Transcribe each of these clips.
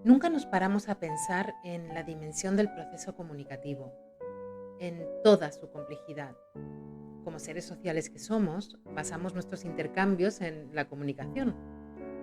Nunca nos paramos a pensar en la dimensión del proceso comunicativo, en toda su complejidad. Como seres sociales que somos, basamos nuestros intercambios en la comunicación,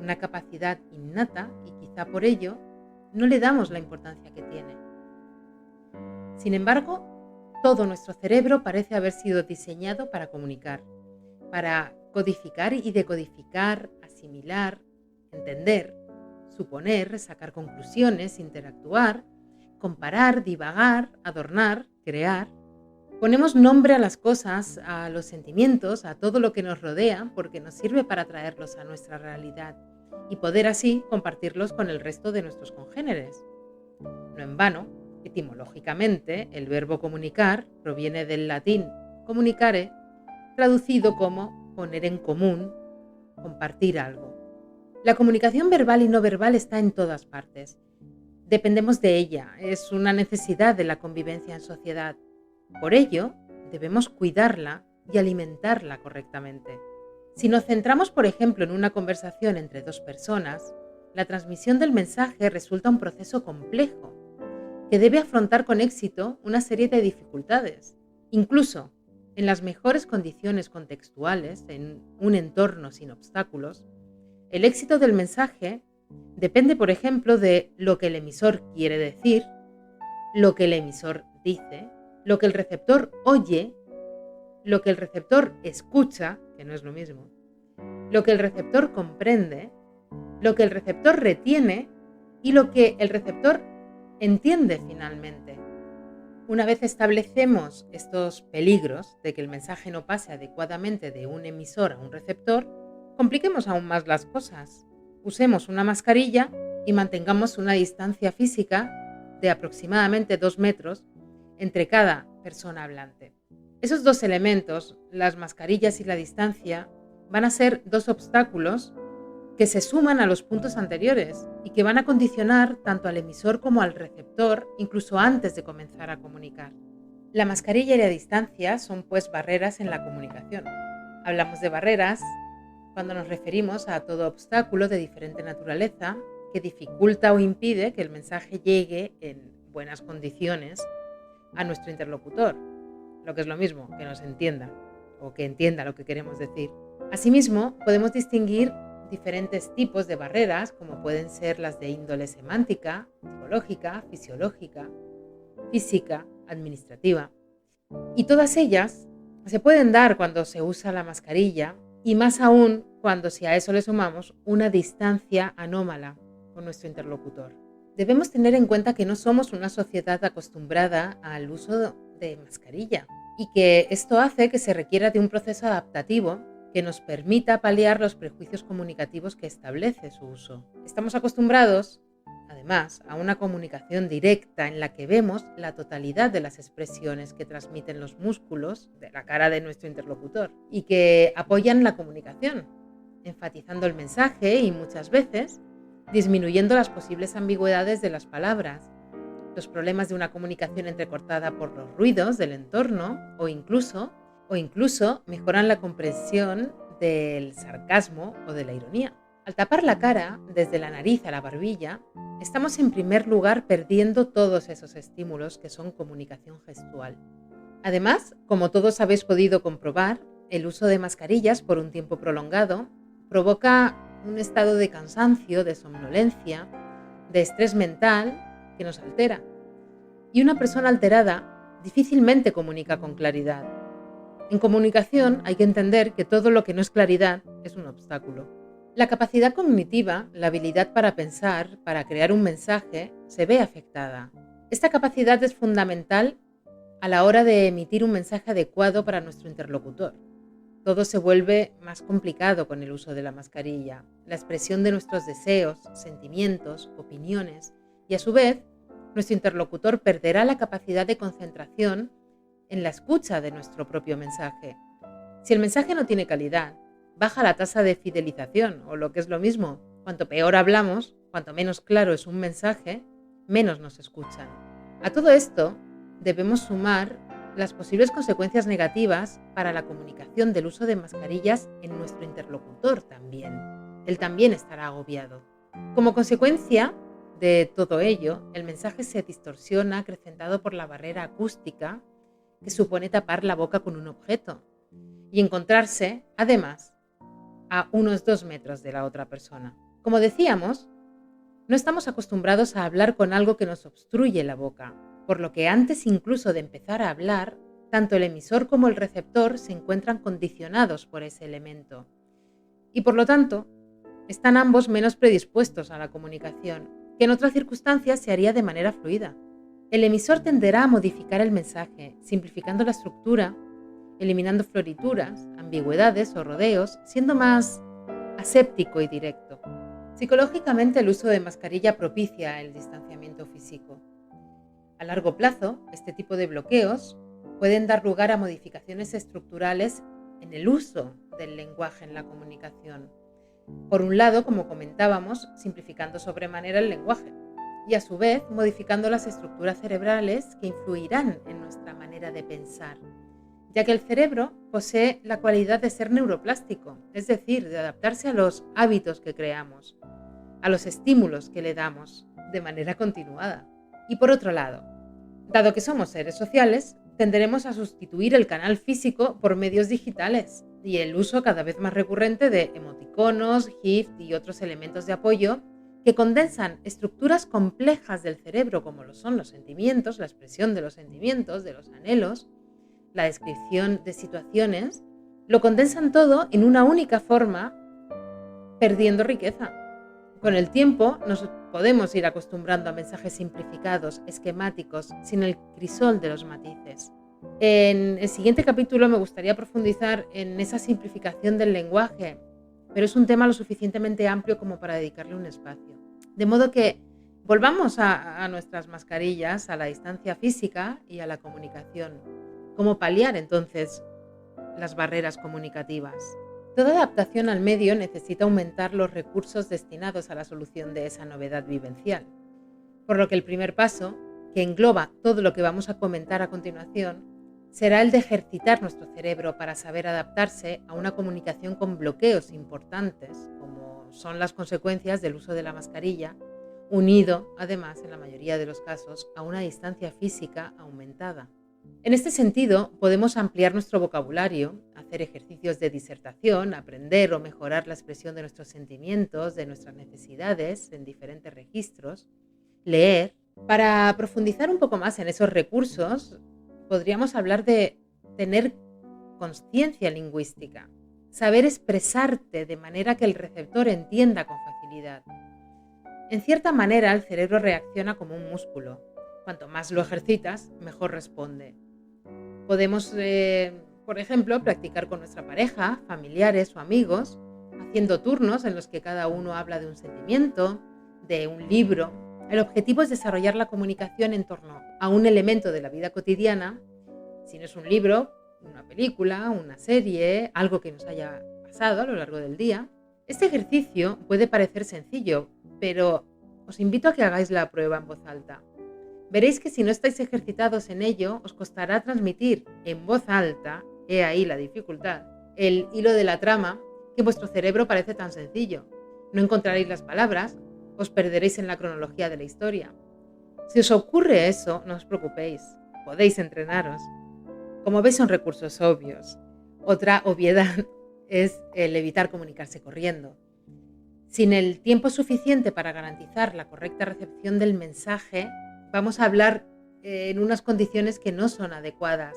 una capacidad innata y quizá por ello no le damos la importancia que tiene. Sin embargo, todo nuestro cerebro parece haber sido diseñado para comunicar, para codificar y decodificar, asimilar, entender, suponer, sacar conclusiones, interactuar, comparar, divagar, adornar, crear. Ponemos nombre a las cosas, a los sentimientos, a todo lo que nos rodea, porque nos sirve para traerlos a nuestra realidad y poder así compartirlos con el resto de nuestros congéneres. No en vano, etimológicamente, el verbo comunicar proviene del latín comunicare, traducido como poner en común, compartir algo. La comunicación verbal y no verbal está en todas partes. Dependemos de ella, es una necesidad de la convivencia en sociedad. Por ello, debemos cuidarla y alimentarla correctamente. Si nos centramos, por ejemplo, en una conversación entre dos personas, la transmisión del mensaje resulta un proceso complejo que debe afrontar con éxito una serie de dificultades. Incluso en las mejores condiciones contextuales, en un entorno sin obstáculos, el éxito del mensaje depende, por ejemplo, de lo que el emisor quiere decir, lo que el emisor dice, lo que el receptor oye, lo que el receptor escucha, que no es lo mismo, lo que el receptor comprende, lo que el receptor retiene y lo que el receptor entiende finalmente. Una vez establecemos estos peligros de que el mensaje no pase adecuadamente de un emisor a un receptor, compliquemos aún más las cosas. Usemos una mascarilla y mantengamos una distancia física de aproximadamente 2 metros entre cada persona hablante. Esos dos elementos, las mascarillas y la distancia, van a ser dos obstáculos que se suman a los puntos anteriores y que van a condicionar tanto al emisor como al receptor, incluso antes de comenzar a comunicar. La mascarilla y la distancia son pues barreras en la comunicación. Hablamos de barreras cuando nos referimos a todo obstáculo de diferente naturaleza que dificulta o impide que el mensaje llegue en buenas condiciones a nuestro interlocutor, lo que es lo mismo, que nos entienda o que entienda lo que queremos decir. Asimismo, podemos distinguir diferentes tipos de barreras, como pueden ser las de índole semántica, psicológica, fisiológica, física, administrativa. Y todas ellas se pueden dar cuando se usa la mascarilla y más aún cuando si a eso le sumamos una distancia anómala con nuestro interlocutor. Debemos tener en cuenta que no somos una sociedad acostumbrada al uso de mascarilla y que esto hace que se requiera de un proceso adaptativo que nos permita paliar los prejuicios comunicativos que establece su uso. Estamos acostumbrados, además, a una comunicación directa en la que vemos la totalidad de las expresiones que transmiten los músculos de la cara de nuestro interlocutor y que apoyan la comunicación, enfatizando el mensaje y muchas veces disminuyendo las posibles ambigüedades de las palabras, los problemas de una comunicación entrecortada por los ruidos del entorno o incluso mejoran la comprensión del sarcasmo o de la ironía. Al tapar la cara, desde la nariz a la barbilla, estamos en primer lugar perdiendo todos esos estímulos que son comunicación gestual. Además, como todos habéis podido comprobar, el uso de mascarillas por un tiempo prolongado provoca un estado de cansancio, de somnolencia, de estrés mental que nos altera. Y una persona alterada difícilmente comunica con claridad. En comunicación hay que entender que todo lo que no es claridad es un obstáculo. La capacidad cognitiva, la habilidad para pensar, para crear un mensaje, se ve afectada. Esta capacidad es fundamental a la hora de emitir un mensaje adecuado para nuestro interlocutor. Todo se vuelve más complicado con el uso de la mascarilla, la expresión de nuestros deseos, sentimientos, opiniones y a su vez, nuestro interlocutor perderá la capacidad de concentración en la escucha de nuestro propio mensaje. Si el mensaje no tiene calidad, baja la tasa de fidelización o lo que es lo mismo, cuanto peor hablamos, cuanto menos claro es un mensaje, menos nos escuchan. A todo esto debemos sumar las posibles consecuencias negativas para la comunicación del uso de mascarillas en nuestro interlocutor también. Él también estará agobiado. Como consecuencia de todo ello, el mensaje se distorsiona acrecentado por la barrera acústica que supone tapar la boca con un objeto y encontrarse, además, a unos 2 metros de la otra persona. Como decíamos, no estamos acostumbrados a hablar con algo que nos obstruye la boca, por lo que antes incluso de empezar a hablar, tanto el emisor como el receptor se encuentran condicionados por ese elemento y por lo tanto están ambos menos predispuestos a la comunicación, que en otras circunstancias se haría de manera fluida. El emisor tenderá a modificar el mensaje, simplificando la estructura, eliminando florituras, ambigüedades o rodeos, siendo más aséptico y directo. Psicológicamente, el uso de mascarilla propicia el distanciamiento físico. A largo plazo, este tipo de bloqueos pueden dar lugar a modificaciones estructurales en el uso del lenguaje en la comunicación. Por un lado, como comentábamos, simplificando sobremanera el lenguaje y a su vez modificando las estructuras cerebrales que influirán en nuestra manera de pensar, ya que el cerebro posee la cualidad de ser neuroplástico, es decir, de adaptarse a los hábitos que creamos, a los estímulos que le damos de manera continuada. Y por otro lado, dado que somos seres sociales, tenderemos a sustituir el canal físico por medios digitales y el uso cada vez más recurrente de emoticonos, GIF y otros elementos de apoyo que condensan estructuras complejas del cerebro como lo son los sentimientos, la expresión de los sentimientos, de los anhelos, la descripción de situaciones, lo condensan todo en una única forma, perdiendo riqueza. Con el tiempo nos podemos ir acostumbrando a mensajes simplificados, esquemáticos, sin el crisol de los matices. En el siguiente capítulo me gustaría profundizar en esa simplificación del lenguaje, pero es un tema lo suficientemente amplio como para dedicarle un espacio. De modo que volvamos a nuestras mascarillas, a la distancia física y a la comunicación. ¿Cómo paliar entonces las barreras comunicativas? Toda adaptación al medio necesita aumentar los recursos destinados a la solución de esa novedad vivencial. Por lo que el primer paso, que engloba todo lo que vamos a comentar a continuación, será el de ejercitar nuestro cerebro para saber adaptarse a una comunicación con bloqueos importantes, como son las consecuencias del uso de la mascarilla, unido, además, en la mayoría de los casos, a una distancia física aumentada. En este sentido, podemos ampliar nuestro vocabulario, hacer ejercicios de disertación, aprender o mejorar la expresión de nuestros sentimientos, de nuestras necesidades en diferentes registros, leer. Para profundizar un poco más en esos recursos, podríamos hablar de tener consciencia lingüística, saber expresarte de manera que el receptor entienda con facilidad. En cierta manera, el cerebro reacciona como un músculo. Cuanto más lo ejercitas, mejor responde. Podemos, por ejemplo, practicar con nuestra pareja, familiares o amigos, haciendo turnos en los que cada uno habla de un sentimiento, de un libro. El objetivo es desarrollar la comunicación en torno a un elemento de la vida cotidiana, si no es un libro, una película, una serie, algo que nos haya pasado a lo largo del día. Este ejercicio puede parecer sencillo, pero os invito a que hagáis la prueba en voz alta. Veréis que si no estáis ejercitados en ello, os costará transmitir en voz alta, he ahí la dificultad, el hilo de la trama que vuestro cerebro parece tan sencillo. No encontraréis las palabras, os perderéis en la cronología de la historia. Si os ocurre eso, no os preocupéis, podéis entrenaros. Como veis, son recursos obvios. Otra obviedad es el evitar comunicarse corriendo. Sin el tiempo suficiente para garantizar la correcta recepción del mensaje, vamos a hablar en unas condiciones que no son adecuadas.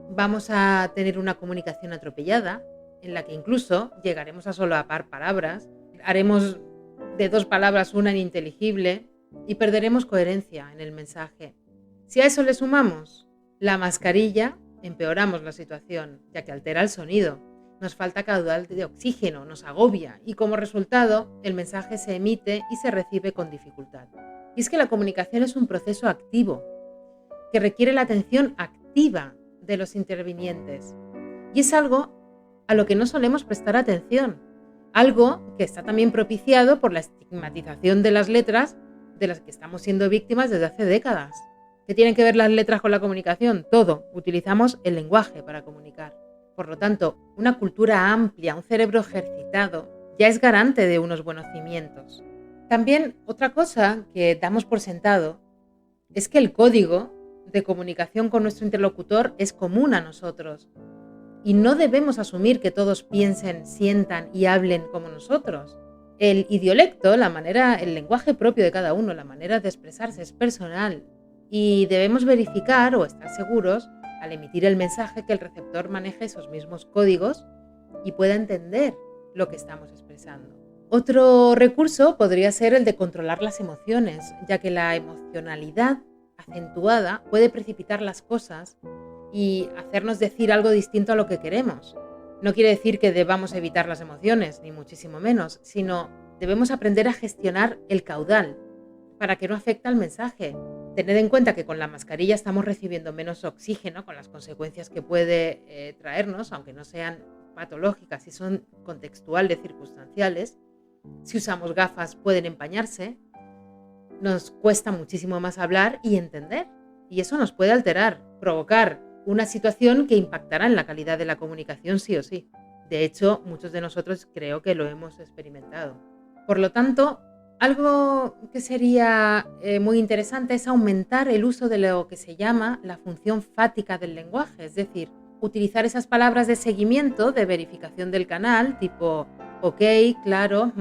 Vamos a tener una comunicación atropellada, en la que incluso llegaremos a solapar palabras, haremos de 2 palabras una ininteligible y perderemos coherencia en el mensaje. Si a eso le sumamos la mascarilla, empeoramos la situación, ya que altera el sonido, nos falta caudal de oxígeno, nos agobia y como resultado el mensaje se emite y se recibe con dificultad. Y es que la comunicación es un proceso activo, que requiere la atención activa de los intervinientes. Y es algo a lo que no solemos prestar atención, algo que está también propiciado por la estigmatización de las letras de las que estamos siendo víctimas desde hace décadas. ¿Qué tienen que ver las letras con la comunicación? Todo. Utilizamos el lenguaje para comunicar. Por lo tanto, una cultura amplia, un cerebro ejercitado, ya es garante de unos buenos cimientos. También otra cosa que damos por sentado es que el código de comunicación con nuestro interlocutor es común a nosotros y no debemos asumir que todos piensen, sientan y hablen como nosotros. El idiolecto, el lenguaje propio de cada uno, la manera de expresarse es personal y debemos verificar o estar seguros al emitir el mensaje que el receptor maneje esos mismos códigos y pueda entender lo que estamos expresando. Otro recurso podría ser el de controlar las emociones, ya que la emocionalidad acentuada puede precipitar las cosas y hacernos decir algo distinto a lo que queremos. No quiere decir que debamos evitar las emociones, ni muchísimo menos, sino debemos aprender a gestionar el caudal para que no afecte al mensaje. Tened en cuenta que con la mascarilla estamos recibiendo menos oxígeno, con las consecuencias que puede traernos, aunque no sean patológicas y son contextuales, circunstanciales. Si usamos gafas pueden empañarse, nos cuesta muchísimo más hablar y entender, y eso nos puede alterar, provocar una situación que impactará en la calidad de la comunicación sí o sí. De hecho, muchos de nosotros creo que lo hemos experimentado. Por lo tanto, algo que sería muy interesante es aumentar el uso de lo que se llama la función fática del lenguaje, es decir, utilizar esas palabras de seguimiento, de verificación del canal, tipo ok, claro,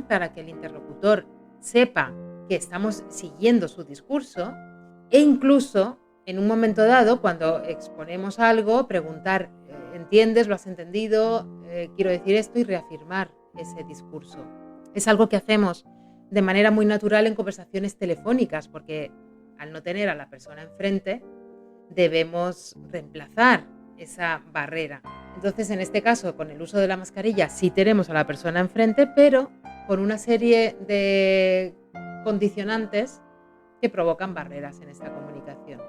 para que el interlocutor sepa que estamos siguiendo su discurso, e incluso en un momento dado, cuando exponemos algo, preguntar, ¿entiendes? ¿Lo has entendido? Quiero decir esto y reafirmar ese discurso. Es algo que hacemos de manera muy natural en conversaciones telefónicas, porque al no tener a la persona enfrente, debemos reemplazar esa barrera. Entonces, en este caso, con el uso de la mascarilla, sí tenemos a la persona enfrente, pero con una serie de condicionantes que provocan barreras en esta comunicación.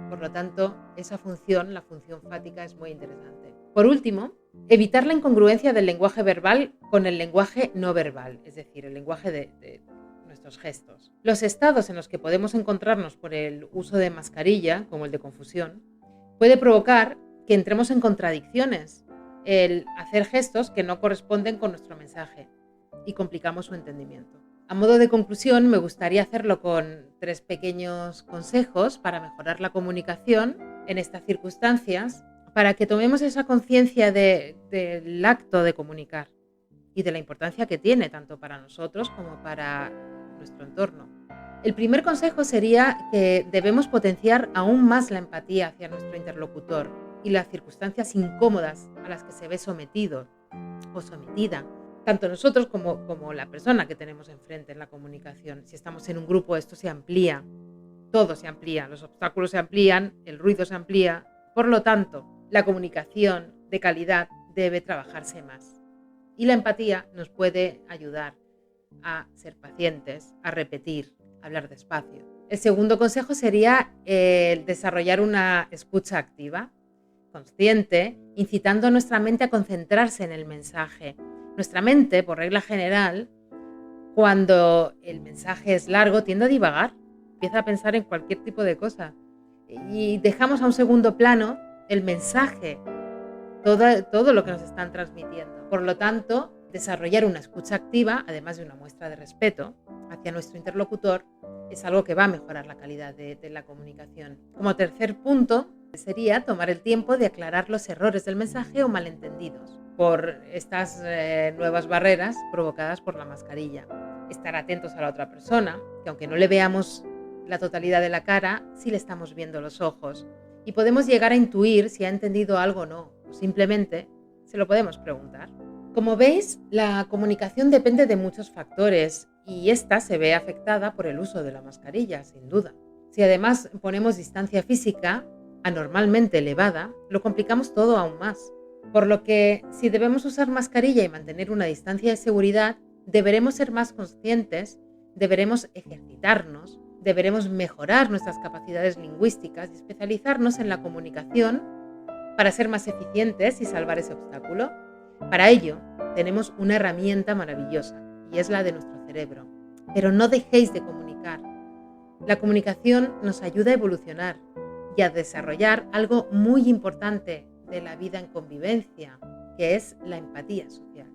Por lo tanto, esa función, la función fática, es muy interesante. Por último, evitar la incongruencia del lenguaje verbal con el lenguaje no verbal, es decir, el lenguaje de nuestros gestos. Los estados en los que podemos encontrarnos por el uso de mascarilla, como el de confusión, puede provocar que entremos en contradicciones, el hacer gestos que no corresponden con nuestro mensaje y complicamos su entendimiento. A modo de conclusión, me gustaría hacerlo con 3 pequeños consejos para mejorar la comunicación en estas circunstancias, para que tomemos esa conciencia del acto de comunicar y de la importancia que tiene tanto para nosotros como para nuestro entorno. El primer consejo sería que debemos potenciar aún más la empatía hacia nuestro interlocutor y las circunstancias incómodas a las que se ve sometido o sometida, tanto nosotros como la persona que tenemos enfrente en la comunicación. Si estamos en un grupo, esto se amplía, todo se amplía, los obstáculos se amplían, el ruido se amplía. Por lo tanto, la comunicación de calidad debe trabajarse más. Y la empatía nos puede ayudar a ser pacientes, a repetir, a hablar despacio. El segundo consejo sería el desarrollar una escucha activa, consciente, incitando a nuestra mente a concentrarse en el mensaje. Nuestra mente, por regla general, cuando el mensaje es largo, tiende a divagar, empieza a pensar en cualquier tipo de cosa y dejamos a un segundo plano el mensaje, todo lo que nos están transmitiendo. Por lo tanto, desarrollar una escucha activa, además de una muestra de respeto hacia nuestro interlocutor, es algo que va a mejorar la calidad de la comunicación. Como tercer punto, sería tomar el tiempo de aclarar los errores del mensaje o malentendidos por estas nuevas barreras provocadas por la mascarilla. Estar atentos a la otra persona, que aunque no le veamos la totalidad de la cara, sí le estamos viendo los ojos y podemos llegar a intuir si ha entendido algo o no, o simplemente se lo podemos preguntar. Como veis, la comunicación depende de muchos factores y esta se ve afectada por el uso de la mascarilla, sin duda. Si además ponemos distancia física anormalmente elevada, lo complicamos todo aún más. Por lo que, si debemos usar mascarilla y mantener una distancia de seguridad, deberemos ser más conscientes, deberemos ejercitarnos, deberemos mejorar nuestras capacidades lingüísticas y especializarnos en la comunicación para ser más eficientes y salvar ese obstáculo. Para ello, tenemos una herramienta maravillosa y es la de nuestro cerebro. Pero no dejéis de comunicar. La comunicación nos ayuda a evolucionar y a desarrollar algo muy importante de la vida en convivencia, que es la empatía social.